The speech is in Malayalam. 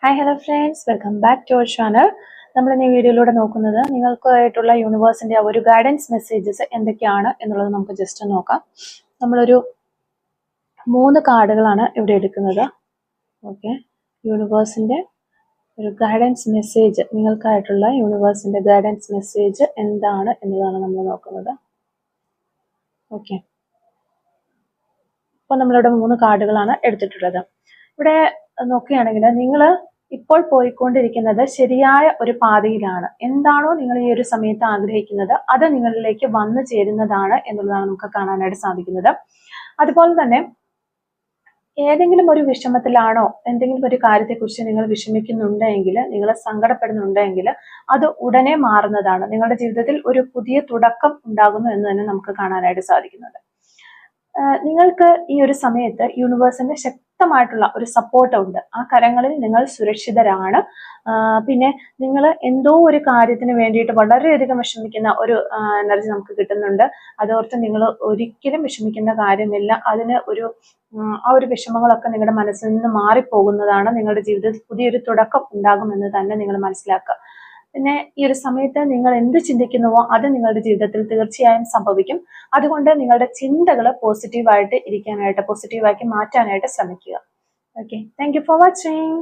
Hi hello friends, welcome back to our channel. നമ്മൾ ഇന്ന് ഈ വീഡിയോയിലൂടെ നോക്കുന്നത് നിങ്ങൾക്കായിട്ടുള്ള യൂണിവേഴ്സിന്റെ ഒരു ഗൈഡൻസ് മെസ്സേജസ് എന്തൊക്കെയാണ് എന്നുള്ളത് നമുക്ക് ജസ്റ്റ് നോക്കാം. നമ്മളൊരു 3 കാർഡുകളാണ് ഇവിടെ എടുക്കുന്നത്. ഓക്കെ, യൂണിവേഴ്സിന്റെ ഒരു ഗൈഡൻസ് മെസ്സേജ്, നിങ്ങൾക്കായിട്ടുള്ള യൂണിവേഴ്സിന്റെ ഗൈഡൻസ് മെസ്സേജ് എന്താണ് എന്നതാണ് നമ്മൾ നോക്കുന്നത്. ഓക്കെ, അപ്പോൾ നമ്മളിവിടെ 3 കാർഡുകളാണ് എടുത്തിട്ടുള്ളത്. ഇവിടെ നോക്കുകയാണെങ്കിൽ നിങ്ങൾ ഇപ്പോൾ പോയിക്കൊണ്ടിരിക്കുന്നത് ശരിയായ ഒരു പാതയിലാണ്. എന്താണോ നിങ്ങൾ ഈ ഒരു സമയത്ത് ആഗ്രഹിക്കുന്നത് അത് നിങ്ങളിലേക്ക് വന്നു ചേരുന്നതാണ് എന്നുള്ളതാണ് നമുക്ക് കാണാനായിട്ട് സാധിക്കുന്നത്. അതുപോലെ തന്നെ ഏതെങ്കിലും ഒരു വിഷമത്തിലാണോ, എന്തെങ്കിലും ഒരു കാര്യത്തെക്കുറിച്ച് നിങ്ങൾ വിഷമിക്കുന്നുണ്ടെങ്കിൽ, നിങ്ങൾ സങ്കടപ്പെടുന്നുണ്ടെങ്കിൽ അത് ഉടനെ മാറുന്നതാണ്. നിങ്ങളുടെ ജീവിതത്തിൽ ഒരു പുതിയ തുടക്കം ഉണ്ടാകുന്നു എന്ന് തന്നെ നമുക്ക് കാണാനായിട്ട് സാധിക്കുന്നുണ്ട്. നിങ്ങൾക്ക് ഈ ഒരു സമയത്ത് യൂണിവേഴ്സിന്റെ ശക്തമായിട്ടുള്ള ഒരു സപ്പോർട്ട് ഉണ്ട്. ആ കരങ്ങളിൽ നിങ്ങൾ സുരക്ഷിതരാണ്. പിന്നെ നിങ്ങൾ എന്തോ ഒരു കാര്യത്തിന് വേണ്ടിയിട്ട് വളരെയധികം വിഷമിക്കുന്ന ഒരു എനർജി നമുക്ക് കിട്ടുന്നുണ്ട്. അതോർത്ത് നിങ്ങൾ ഒരിക്കലും വിഷമിക്കേണ്ട കാര്യമില്ല. അതിന് ആ ഒരു വിഷമങ്ങളൊക്കെ നിങ്ങളുടെ മനസ്സിൽ നിന്ന് മാറിപ്പോകുന്നതാണ്. നിങ്ങളുടെ ജീവിതത്തിൽ പുതിയൊരു തുടക്കം ഉണ്ടാകുമെന്ന് തന്നെ നിങ്ങൾ മനസ്സിലാക്കുക. പിന്നെ ഈ ഒരു സമയത്ത് നിങ്ങൾ എന്ത് ചിന്തിക്കുന്നുവോ അത് നിങ്ങളുടെ ജീവിതത്തിൽ തീർച്ചയായും സംഭവിക്കും. അതുകൊണ്ട് നിങ്ങളുടെ ചിന്തകൾ പോസിറ്റീവായിട്ട് ഇരിക്കാനായിട്ട്, പോസിറ്റീവാക്കി മാറ്റാനായിട്ട് ശ്രമിക്കുക. Okay, thank you for watching.